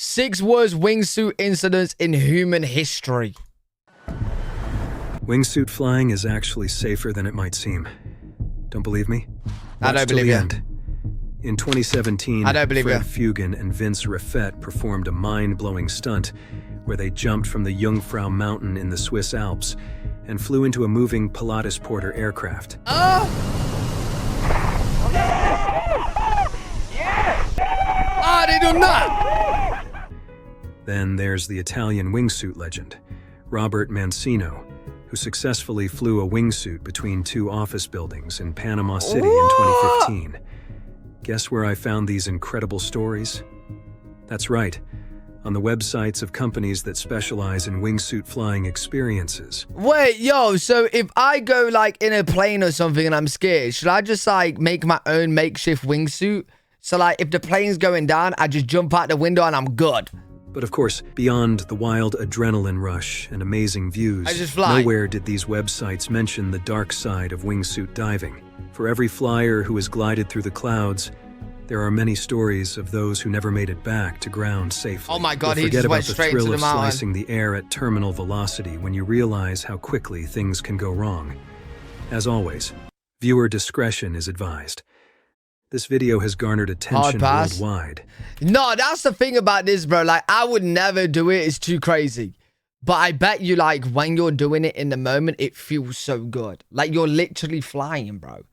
6 worst wingsuit incidents in human history. Wingsuit flying is actually safer than it might seem. Don't believe me? I don't believe you. End. In 2017, I don't believe Fred you. Fugan and Vince Raffet performed a mind-blowing stunt where they jumped from the Jungfrau Mountain in the Swiss Alps and flew into a moving Pilatus Porter aircraft. They do not. Then there's the Italian wingsuit legend, Robert Mancino, who successfully flew a wingsuit between 2 office buildings in Panama City in 2015. Guess where I found these incredible stories? That's right, on the websites of companies that specialize in wingsuit flying experiences. Wait, yo, so if I go like in a plane or something and I'm scared, should I just like make my own makeshift wingsuit? So like if the plane's going down, I just jump out the window and I'm good. But of course, beyond the wild adrenaline rush and amazing views, I just fly. nowhere did these websites mention the dark side of wingsuit diving. For every flyer who has glided through the clouds, there are many stories of those who never made it back to ground safely. Oh my God, You'll he just forget went about the straight thrill into the of mountain. slicing the air at terminal velocity when you realize how quickly things can go wrong. As always, viewer discretion is advised. This video has garnered attention worldwide. No, that's the thing about this, bro. Like, I would never do it. It's too crazy. But I bet you, like, when you're doing it in the moment, it feels so good. Like, you're literally flying, bro.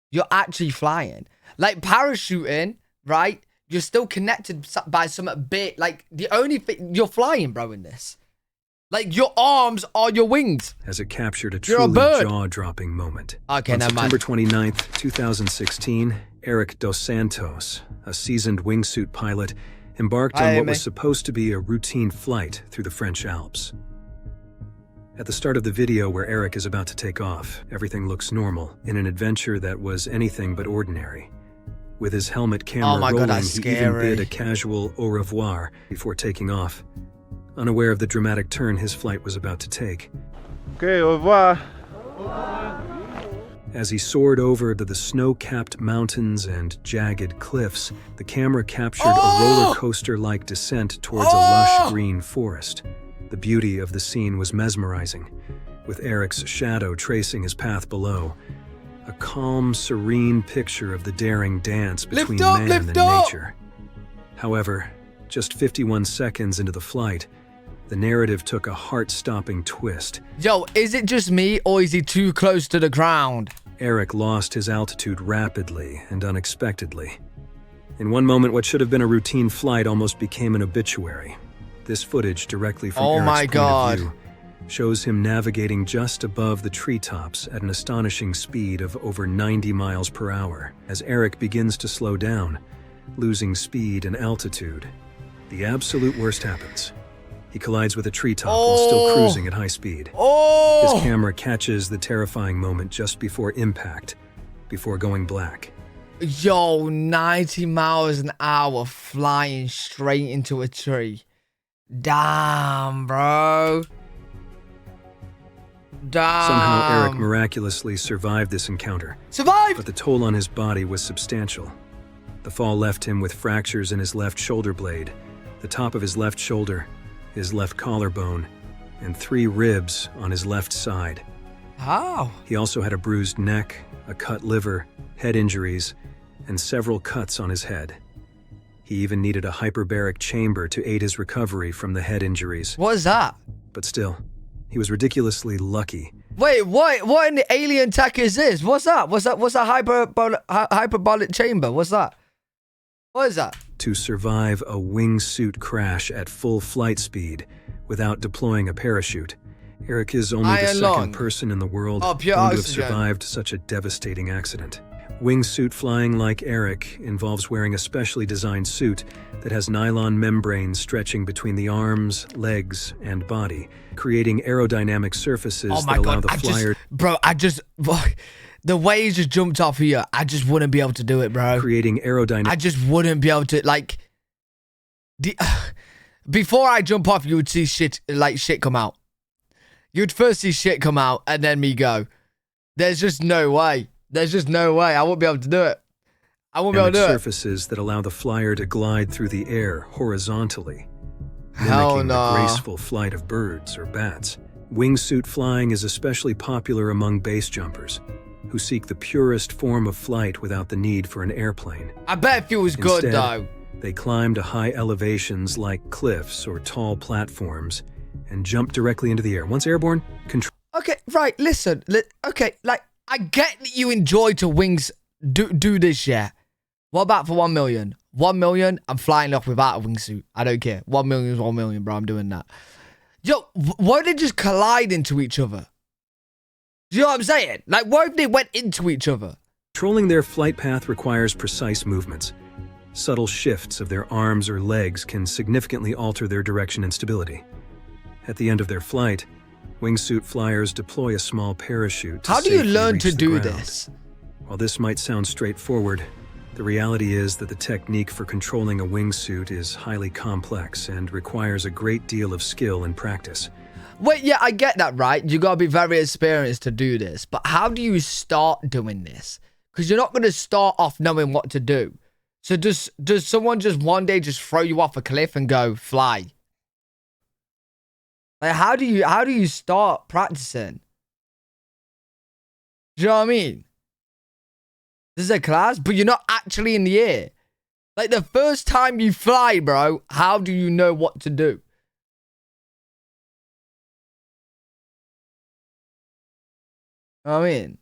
You're actually flying. Like, parachuting, right? You're still connected by some bit. Like, the only thing... You're flying, bro, in this. Like, your arms are your wings. As it captured a You're a truly bird. jaw-dropping moment. Okay, On never mind. September 29th, 2016, Eric Dos Santos, a seasoned wingsuit pilot, embarked on what was supposed to be a routine flight through the French Alps. At the start of the video where Eric is about to take off, everything looks normal in an adventure that was anything but ordinary. With his helmet camera rolling, that's he even scary. bid a casual au revoir before taking off, unaware of the dramatic turn his flight was about to take. Okay, au revoir. As he soared over to the snow-capped mountains and jagged cliffs, the camera captured a roller coaster-like descent towards a lush green forest. The beauty of the scene was mesmerizing, with Eric's shadow tracing his path below. A calm, serene picture of the daring dance between man and nature. However, just 51 seconds into the flight, the narrative took a heart-stopping twist. Yo, is it just me or is he too close to the ground? Eric lost his altitude rapidly and unexpectedly. In one moment, what should have been a routine flight almost became an obituary. This footage, directly from Eric's point of view, shows him navigating just above the treetops at an astonishing speed of over 90 miles per hour. As Eric begins to slow down, losing speed and altitude, the absolute worst happens. He collides with a treetop while still cruising at high speed. His camera catches the terrifying moment just before impact, before going black. Yo, 90 miles an hour flying straight into a tree. Damn, bro. Damn. Somehow Eric miraculously survived this encounter. Survived! But the toll on his body was substantial. The fall left him with fractures in his left shoulder blade, the top of his left shoulder, his left collarbone, and 3 ribs on his left side. How? He also had a bruised neck, a cut liver, head injuries, and several cuts on his head. He even needed a hyperbaric chamber to aid his recovery from the head injuries. What is that? But still, he was ridiculously lucky. Wait, what in the alien tech is this? What's that? What's that hyperbolic chamber? What's that? What is that? To survive a wingsuit crash at full flight speed without deploying a parachute. Eric is only the second person in the world known to have survived such a devastating accident. Wingsuit flying like Eric involves wearing a specially designed suit that has nylon membranes stretching between the arms, legs, and body, creating aerodynamic surfaces that allow the flyer... The way he just jumped off here, I just wouldn't be able to do it, bro. Creating aerodynamic... I just wouldn't be able to, like... Before I jump off, you would see shit come out. You'd first see shit come out, and then me go. There's just no way. There's just no way. I won't be able to do it. I won't be able to do it. Surfaces that allow the flyer to glide through the air horizontally, Hell mimicking no. the graceful flight of birds or bats. Wingsuit flying is especially popular among base jumpers, who seek the purest form of flight without the need for an airplane. I bet it feels good, Instead, though. They climb to high elevations like cliffs or tall platforms and jump directly into the air. Once airborne, control. Okay, right, listen. Okay, like, I get that you enjoy to do this, yeah. What about for 1 million? 1 million, I'm flying off without a wingsuit. I don't care. 1 million is 1 million, bro. I'm doing that. Yo, why did they just collide into each other? Do you know what I'm saying? Like, what if they went into each other? Controlling their flight path requires precise movements. Subtle shifts of their arms or legs can significantly alter their direction and stability. At the end of their flight, wingsuit flyers deploy a small parachute. How do you learn to do ground. this? While this might sound straightforward, the reality is that the technique for controlling a wingsuit is highly complex and requires a great deal of skill and practice. Wait, yeah, I get that, right? You gotta be very experienced to do this. But how do you start doing this? Because you're not gonna start off knowing what to do. So does someone just one day just throw you off a cliff and go fly? Like, how do you start practicing? Do you know what I mean? This is a class, but you're not actually in the air. Like, the first time you fly, bro, how do you know what to do? You know what I mean?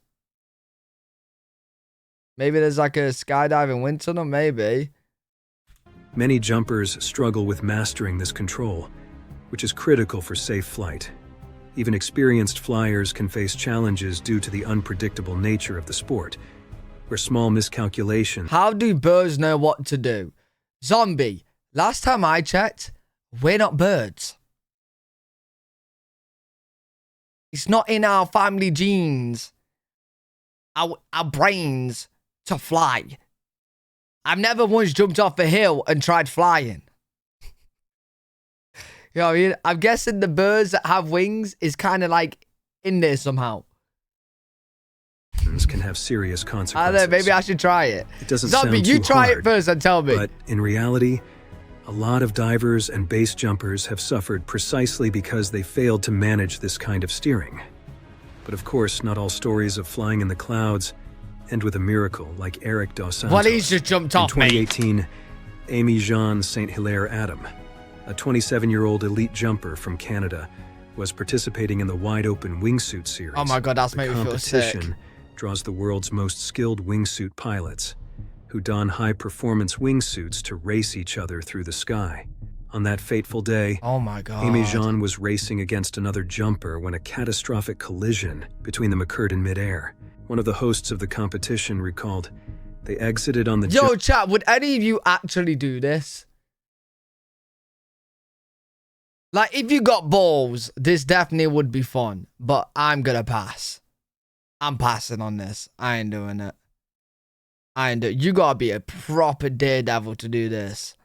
Maybe there's like a skydiving wind tunnel, maybe. Many jumpers struggle with mastering this control, which is critical for safe flight. Even experienced flyers can face challenges due to the unpredictable nature of the sport, where small miscalculations. How do birds know what to do? Zombie, last time I checked, we're not birds. It's not in our family genes, our brains, to fly. I've never once jumped off a hill and tried flying. You know what I mean? I'm guessing the birds that have wings is kind of like in there somehow. Can have serious consequences. I don't know, maybe I should try it. It doesn't Zombie, sound you too try hard, it first and tell me. But in reality, a lot of divers and base jumpers have suffered precisely because they failed to manage this kind of steering. But of course, not all stories of flying in the clouds end with a miracle like Eric dos Santos. Well, he's just jumped off, In 2018, Amy Jean St. Hilaire Adam, a 27-year-old elite jumper from Canada, was participating in the wide-open wingsuit series. Oh my God, that's made me feel sick. Competition draws the world's most skilled wingsuit pilots, who don high-performance wingsuits to race each other through the sky. On that fateful day, oh my God, Amy Jean was racing against another jumper when a catastrophic collision between them occurred in midair. One of the hosts of the competition recalled, they exited on the Yo, chat, would any of you actually do this? Like, if you got balls, this definitely would be fun. But I'm gonna pass. I'm passing on this. I ain't doing it. You gotta be a proper daredevil to do this.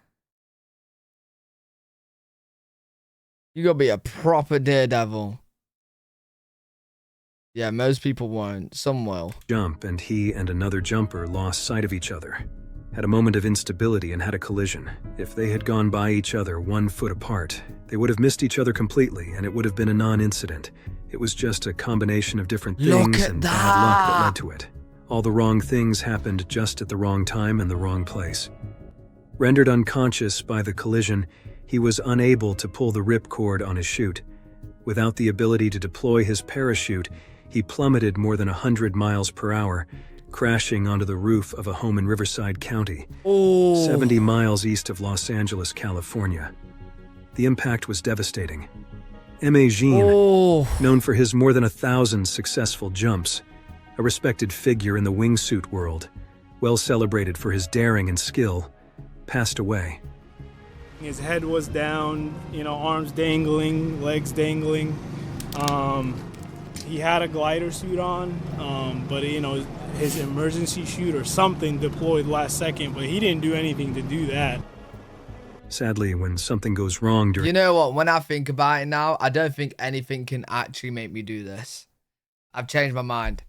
You gotta be a proper daredevil. Yeah, most people won't. Some will. Jump, and he and another jumper lost sight of each other, had a moment of instability and had a collision. If they had gone by each other 1 foot apart, they would have missed each other completely, and it would have been a non-incident. It was just a combination of different things and bad luck that led to it. All the wrong things happened just at the wrong time and the wrong place. Rendered unconscious by the collision, he was unable to pull the ripcord on his chute. Without the ability to deploy his parachute, he plummeted more than 100 miles per hour, crashing onto the roof of a home in Riverside County, 70 miles east of Los Angeles, California. The impact was devastating. M.A. Jean, known for his more than 1,000 successful jumps, a respected figure in the wingsuit world, well celebrated for his daring and skill, passed away. His head was down, arms dangling, legs dangling. He had a glider suit on, but his emergency chute or something deployed last second, but he didn't do anything to do that. Sadly, when something goes wrong during... You know what? When I think about it now, I don't think anything can actually make me do this. I've changed my mind.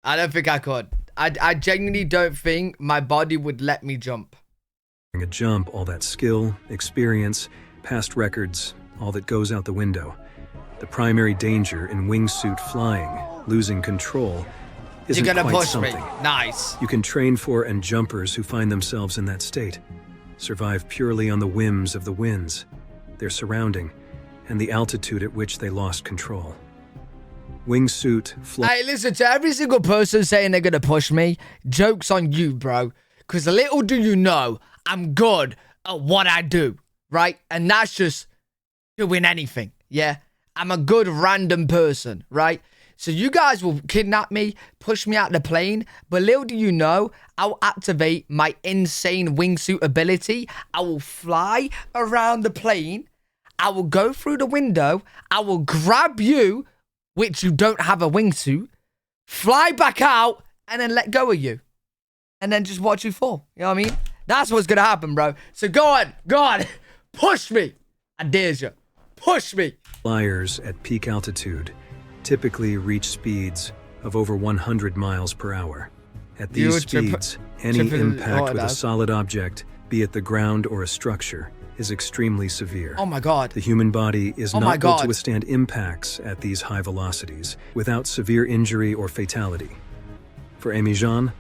I don't think I could. I genuinely don't think my body would let me jump. A jump, all that skill, experience, past records, all that goes out the window. The primary danger in wingsuit flying, losing control, isn't You're gonna quite push something me. Nice. you can train for, and jumpers who find themselves in that state survive purely on the whims of the winds, their surrounding, and the altitude at which they lost control. Wingsuit Hey, listen, to every single person saying they're gonna push me, joke's on you, bro. Because little do you know, I'm good at what I do, right? And that's just doing anything, yeah? I'm a good random person, right? So you guys will kidnap me, push me out the plane, but little do you know, I'll activate my insane wingsuit ability. I will fly around the plane. I will go through the window. I will grab you, which you don't have a wingsuit, fly back out, and then let go of you. And then just watch you fall. You know what I mean? That's what's going to happen, bro. So go on, push me. I dare you. Push me. Flyers at peak altitude typically reach speeds of over 100 miles per hour. At these speeds, any impact with a solid object, be it the ground or a structure, is extremely severe. Oh my God. The human body is not built to withstand impacts at these high velocities without severe injury or fatality. For Amy Jean,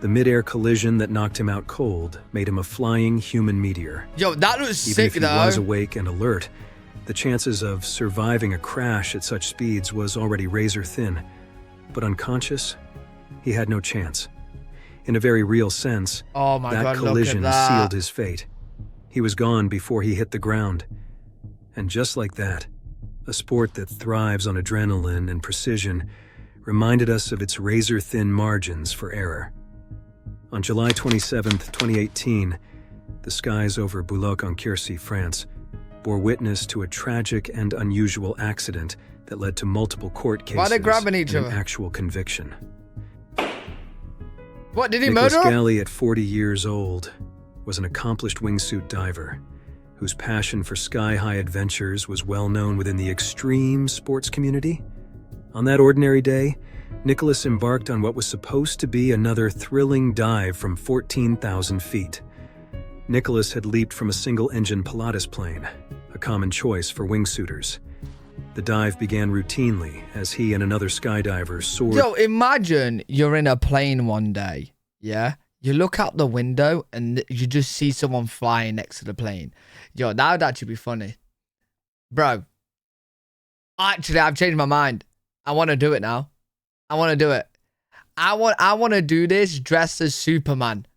the midair collision that knocked him out cold made him a flying human meteor. Yo, that was sick, though. Even if he was awake and alert, the chances of surviving a crash at such speeds was already razor thin. But unconscious, he had no chance. In a very real sense, that collision sealed his fate. He was gone before he hit the ground. And just like that, a sport that thrives on adrenaline and precision reminded us of its razor-thin margins for error. On July 27, 2018, the skies over Boulogne-en-Quercy, France, bore witness to a tragic and unusual accident that led to multiple court cases and an actual conviction. What, did he Nicholas murder him? Galley, at 40 years old, was an accomplished wingsuit diver whose passion for sky-high adventures was well known within the extreme sports community. On that ordinary day, Nicholas embarked on what was supposed to be another thrilling dive from 14,000 feet. Nicholas had leaped from a single-engine Pilatus plane, a common choice for wingsuiters. The dive began routinely as he and another skydiver soared. Yo, imagine you're in a plane one day, yeah? You look out the window and you just see someone flying next to the plane. Yo, that would actually be funny. Bro, actually, I've changed my mind. I want to do it now. I want to do it. I want to do this dressed as Superman.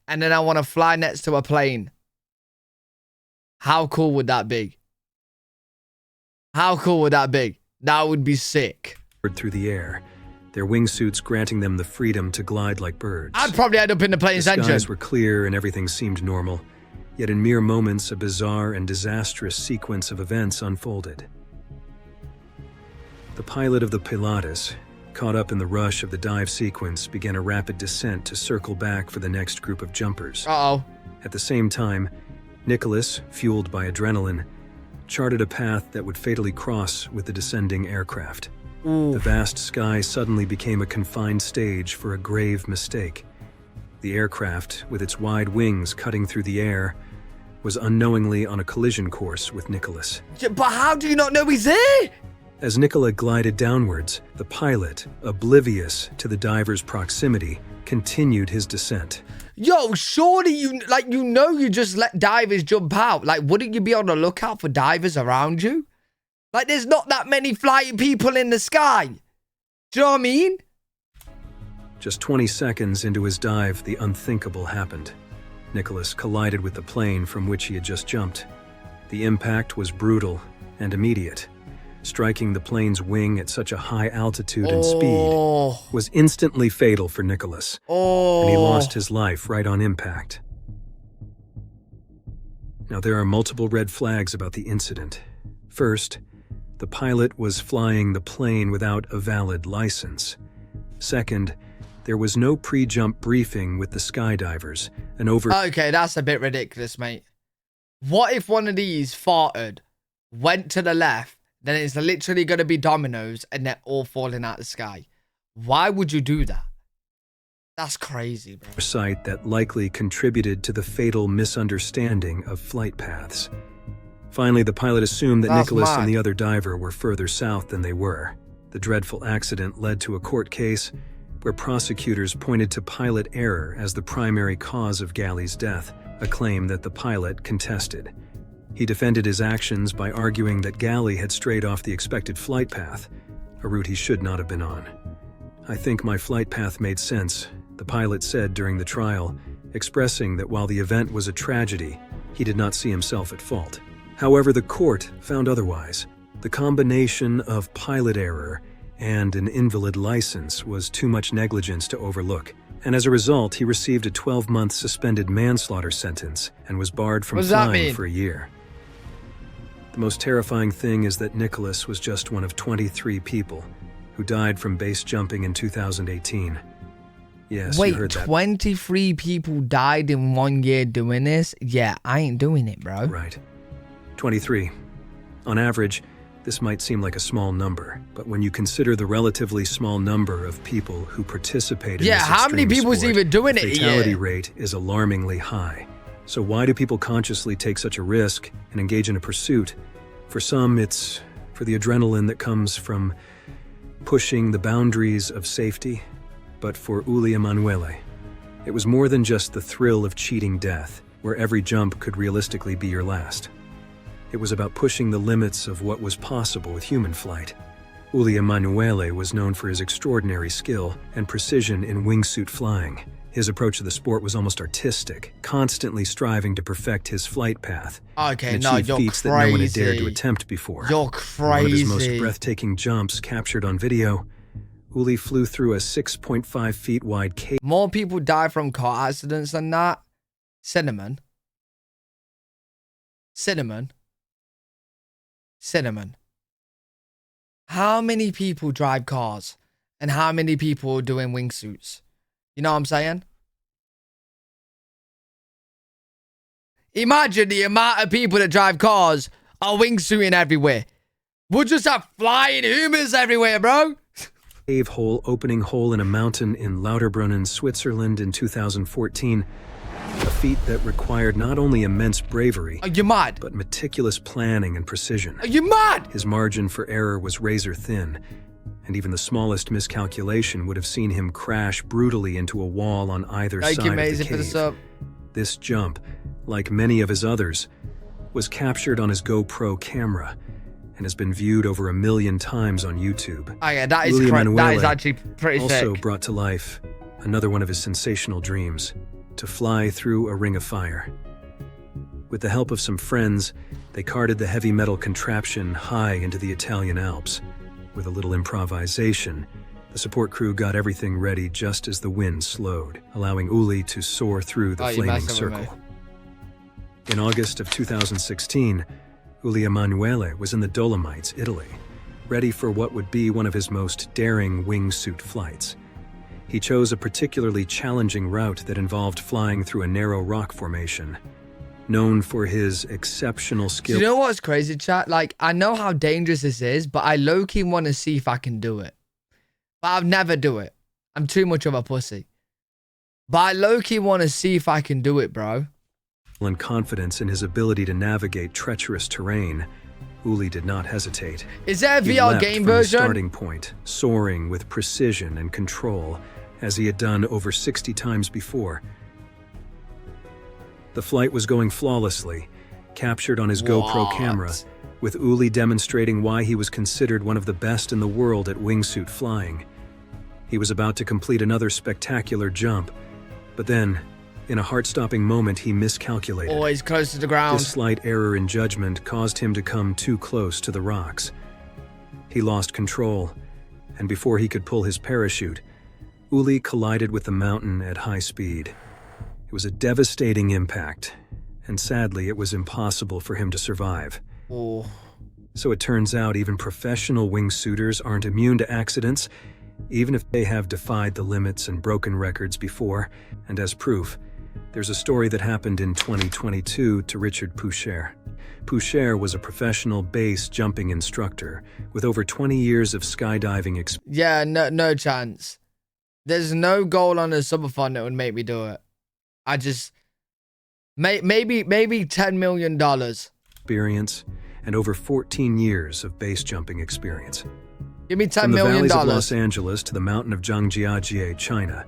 And then I want to fly next to a plane. How cool would that be? How cool would that be? That would be sick. Through the air, their wingsuits granting them the freedom to glide like birds. I'd probably end up in the plane's engine. The skies were clear and everything seemed normal. Yet in mere moments, a bizarre and disastrous sequence of events unfolded. The pilot of the Pilatus, caught up in the rush of the dive sequence, began a rapid descent to circle back for the next group of jumpers. Uh-oh. At the same time, Nicholas, fueled by adrenaline, charted a path that would fatally cross with the descending aircraft. Ooh. The vast sky suddenly became a confined stage for a grave mistake. The aircraft, with its wide wings cutting through the air, was unknowingly on a collision course with Nicholas. But how do you not know he's there? As Nicola glided downwards, the pilot, oblivious to the diver's proximity, continued his descent. Yo, surely you just let divers jump out. Like, wouldn't you be on the lookout for divers around you? Like, there's not that many flying people in the sky. Do you know what I mean? Just 20 seconds into his dive, the unthinkable happened. Nicholas collided with the plane from which he had just jumped. The impact was brutal and immediate. Striking the plane's wing at such a high altitude and speed was instantly fatal for Nicholas, and he lost his life right on impact. Now, there are multiple red flags about the incident. First, the pilot was flying the plane without a valid license. Second, there was no pre-jump briefing with the skydivers, and Okay, that's a bit ridiculous, mate. What if one of these farted, went to the left, then it's literally going to be dominoes and they're all falling out of the sky? Why would you do that? That's crazy, bro. Site that likely contributed to the fatal misunderstanding of flight paths. Finally, the pilot assumed that Nicholas and the other diver were further south than they were. The dreadful accident led to a court case where prosecutors pointed to pilot error as the primary cause of Galley's death, a claim that the pilot contested. He defended his actions by arguing that Galley had strayed off the expected flight path, a route he should not have been on. "I think my flight path made sense," the pilot said during the trial, expressing that while the event was a tragedy, he did not see himself at fault. However, the court found otherwise. The combination of pilot error and an invalid license was too much negligence to overlook, and as a result, he received a 12-month suspended manslaughter sentence and was barred from flying for a year. The most terrifying thing is that Nicholas was just one of 23 people who died from base jumping in 2018. Yes, wait, you heard that. 23 people died in 1 year doing this? Yeah, I ain't doing it, bro. Right. 23. On average, this might seem like a small number, but when you consider the relatively small number of people who participate in this how many people's sport, even doing the it? fatality rate is alarmingly high. So why do people consciously take such a risk and engage in a pursuit? For some, it's for the adrenaline that comes from pushing the boundaries of safety. But for Uli Emanuele, it was more than just the thrill of cheating death, where every jump could realistically be your last. It was about pushing the limits of what was possible with human flight. Uli Emanuele was known for his extraordinary skill and precision in wingsuit flying. His approach to the sport was almost artistic, constantly striving to perfect his flight path and achieve feats that no one had dared to attempt before. You're crazy. One of his most breathtaking jumps captured on video, Uli flew through a 6.5 feet wide cave. More people die from car accidents than that. Cinnamon. How many people drive cars? And how many people are doing wingsuits? You know what I'm saying? Imagine the amount of people that drive cars are wingsuiting everywhere. We'll just have flying humans everywhere, bro. Cave hole opening hole in a mountain in Lauterbrunnen, Switzerland in 2014. A feat that required not only immense bravery, are you mad? But meticulous planning and precision. Are you mad? His margin for error was razor thin, and even the smallest miscalculation would have seen him crash brutally into a wall on either side of the cave. This jump, like many of his others, was captured on his GoPro camera and has been viewed over 1 million times on YouTube. Oh yeah, that is correct. That is actually pretty also sick. Brought to life another one of his sensational dreams, to fly through a ring of fire. With the help of some friends, they carted the heavy metal contraption high into the Italian Alps. With a little improvisation, the support crew got everything ready just as the wind slowed, allowing Uli to soar through the flaming circle. In August of 2016, Uli Emanuele was in the Dolomites, Italy, ready for what would be one of his most daring wingsuit flights. He chose a particularly challenging route that involved flying through a narrow rock formation. Known for his exceptional skill. Do you know what's crazy, chat? Like, I know how dangerous this is, but I low-key want to see if I can do it. But I'll never do it. I'm too much of a pussy. But I low-key want to see if I can do it, bro. And confidence in his ability to navigate treacherous terrain, Uli did not hesitate. Is there a VR game version? Starting point, soaring with precision and control, as he had done over 60 times before. The flight was going flawlessly, captured on his GoPro camera, with Uli demonstrating why he was considered one of the best in the world at wingsuit flying. He was about to complete another spectacular jump, but then, in a heart-stopping moment, he miscalculated. Always close to the ground. This slight error in judgment caused him to come too close to the rocks. He lost control, and before he could pull his parachute, Uli collided with the mountain at high speed. It was a devastating impact, and sadly, it was impossible for him to survive. Oh. So it turns out even professional wingsuiters aren't immune to accidents, even if they have defied the limits and broken records before. And as proof, there's a story that happened in 2022 to Richard Poucher. Poucher was a professional base jumping instructor with over 20 years of skydiving experience. Yeah, no chance. There's no goal on the summer fund that would make me do it. I just maybe $10 million. Experience and over 14 years of base jumping experience. Give me $10 From the million. valleys of Los Angeles to the mountain of Zhangjiajie, China,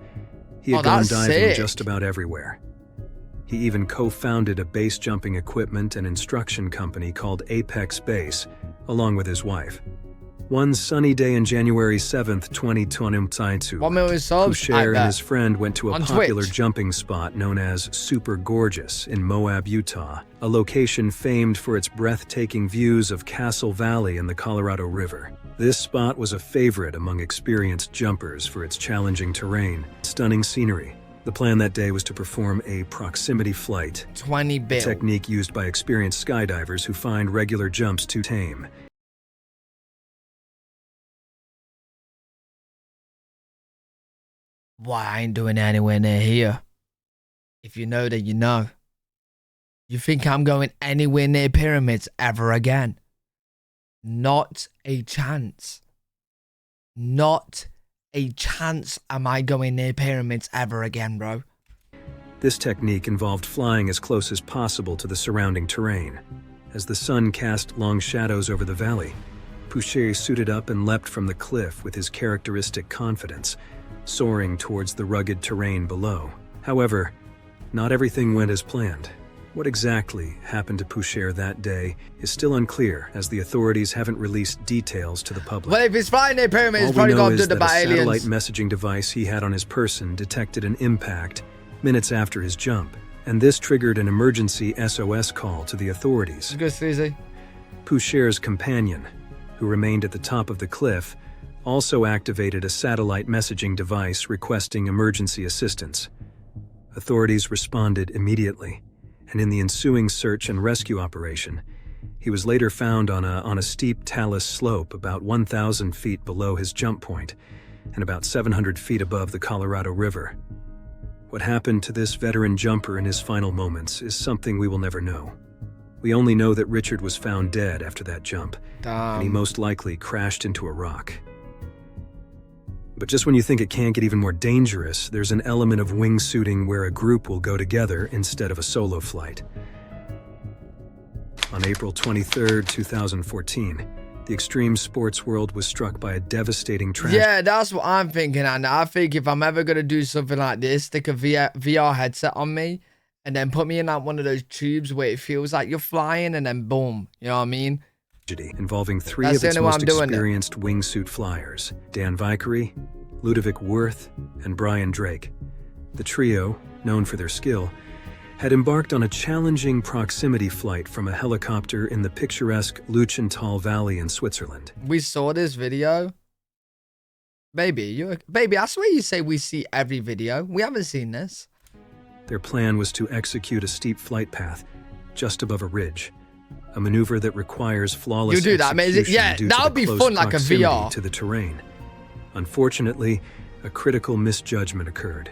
he had gone diving sick. just about everywhere. He even co-founded a base jumping equipment and instruction company called Apex Base, along with his wife. One sunny day in January 7th, 2022, 1 million subs, Pusher and his friend went to a on popular Twitch. jumping spot known as Super Gorgeous in Moab, Utah, a location famed for its breathtaking views of Castle Valley and the Colorado River. This spot was a favorite among experienced jumpers for its challenging terrain, stunning scenery. The plan that day was to perform a proximity flight, 20 a bill. technique used by experienced skydivers who find regular jumps too tame. Why, I ain't doing anywhere near here. If you know that you know. You think I'm going anywhere near pyramids ever again? Not a chance. Not a chance am I going near pyramids ever again, bro. This technique involved flying as close as possible to the surrounding terrain. As the sun cast long shadows over the valley, Pusher suited up and leapt from the cliff with his characteristic confidence, soaring towards the rugged terrain below. However, not everything went as planned. What exactly happened to Pusher that day is still unclear, as the authorities haven't released details to the public. Well, if he's flying near pyramids, All he's probably we know got is to do that a the satellite aliens. messaging device he had on his person detected an impact minutes after his jump, and this triggered an emergency SOS call to the authorities. Good, Sleazy. Pusher's companion, who remained at the top of the cliff, also activated a satellite messaging device requesting emergency assistance. Authorities responded immediately, and in the ensuing search and rescue operation, he was later found on a steep talus slope about 1,000 feet below his jump point and about 700 feet above the Colorado River. What happened to this veteran jumper in his final moments is something we will never know. We only know that Richard was found dead after that jump, and he most likely crashed into a rock. But just when you think it can't get even more dangerous, there's an element of wingsuiting where a group will go together instead of a solo flight. On April 23, 2014, the extreme sports world was struck by a devastating tragedy. Yeah, that's what I'm thinking, and I think if I'm ever going to do something like this, stick a VR headset on me and then put me in like one of those tubes where it feels like you're flying and then boom, you know what I mean? Involving three of its most experienced wingsuit flyers, Dan Vickery, Ludovic Worth, and Brian Drake. The trio, known for their skill, had embarked on a challenging proximity flight from a helicopter in the picturesque Luchental Valley in Switzerland. We saw this video. Baby, I swear you say we see every video. We haven't seen this. Their plan was to execute a steep flight path just above a ridge, a maneuver that requires flawless You do that, amazing. execution Yeah, due that to would the be close fun, like a proximity VR. to the terrain. Unfortunately, a critical misjudgment occurred.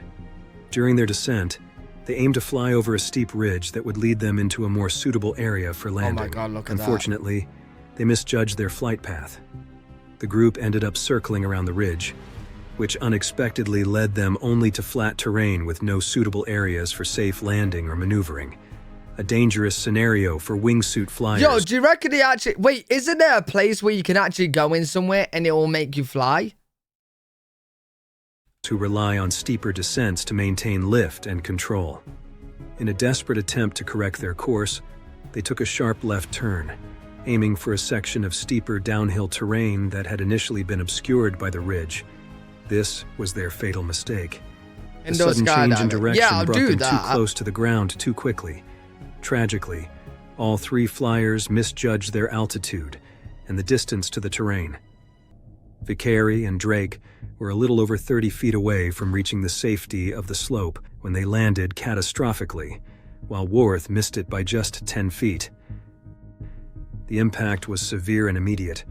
During their descent, they aimed to fly over a steep ridge that would lead them into a more suitable area for landing. Oh my God, look at that. Unfortunately, they misjudged their flight path. The group ended up circling around the ridge, which unexpectedly led them only to flat terrain with no suitable areas for safe landing or maneuvering. A dangerous scenario for wingsuit flyers. Yo, do you reckon they actually... Wait, isn't there a place where you can actually go in somewhere and it will make you fly? Who rely on steeper descents to maintain lift and control. In a desperate attempt to correct their course, they took a sharp left turn, aiming for a section of steeper downhill terrain that had initially been obscured by the ridge. This was their fatal mistake. The sudden change in direction brought them too close to the ground too quickly. Tragically, all three flyers misjudged their altitude and the distance to the terrain. Vickery and Drake were a little over 30 feet away from reaching the safety of the slope when they landed catastrophically, while Worth missed it by just 10 feet. The impact was severe and immediate.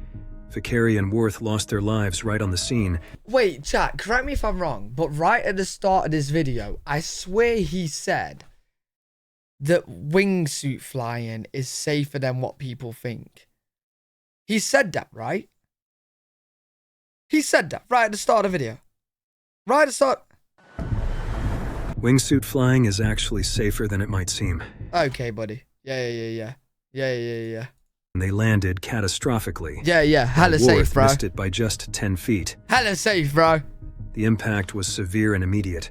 Vickery and Worth lost their lives right on the scene. Wait, chat, correct me if I'm wrong, but right at the start of this video, I swear he said that wingsuit flying is safer than what people think. He said that, right? He said that right at the start of the video. Right, start. Wingsuit flying is actually safer than it might seem. Okay, buddy. Yeah. And they landed catastrophically. Yeah. Hella safe, bro. Missed it by just 10 feet. Hella safe, bro. The impact was severe and immediate.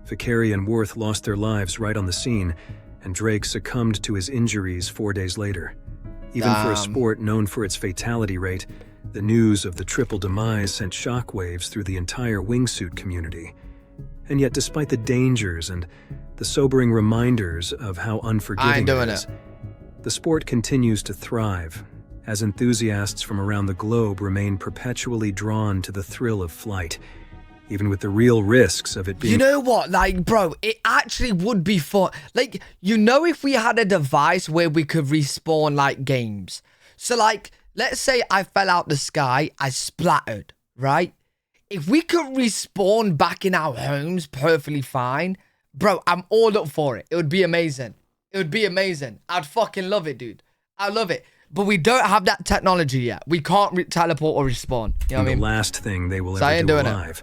Vicari and Worth lost their lives right on the scene, and Drake succumbed to his injuries 4 days later. Even for a sport known for its fatality rate, the news of the triple demise sent shockwaves through the entire wingsuit community. And yet, despite the dangers and the sobering reminders of how unforgiving it is, the sport continues to thrive, as enthusiasts from around the globe remain perpetually drawn to the thrill of flight, even with the real risks of it being... You know what? Like, bro, it actually would be fun. Like, you know, if we had a device where we could respawn, like, games. So, like, let's say I fell out the sky, I splattered, right? If we could respawn back in our homes perfectly fine, bro, I'm all up for it. It would be amazing. It would be amazing. I'd fucking love it, dude. I love it. But we don't have that technology yet. We can't teleport or respawn. You know what I mean? The last thing they will ever do alive.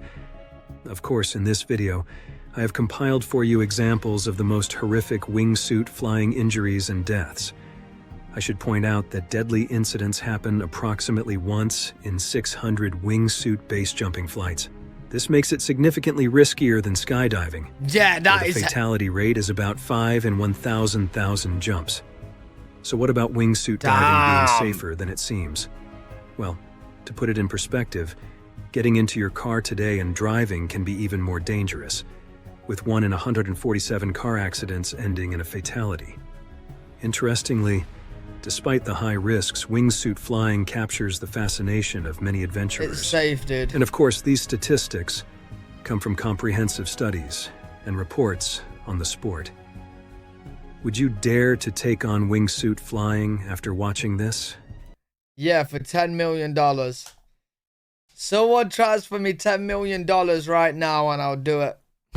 Of course, in this video, I have compiled for you examples of the most horrific wingsuit flying injuries and deaths. I should point out that deadly incidents happen approximately once in 600 wingsuit base jumping flights. This makes it significantly riskier than skydiving. Yeah, that is... The fatality rate is about 5 in 1,000,000 jumps. So what about wingsuit diving being safer than it seems? Well, to put it in perspective, getting into your car today and driving can be even more dangerous, with 1 in 147 car accidents ending in a fatality. Interestingly, despite the high risks, wingsuit flying captures the fascination of many adventurers. It's safe, dude. And of course, these statistics come from comprehensive studies and reports on the sport. Would you dare to take on wingsuit flying after watching this? Yeah, for $10 million. Someone transfer me $10 million right now and I'll do it.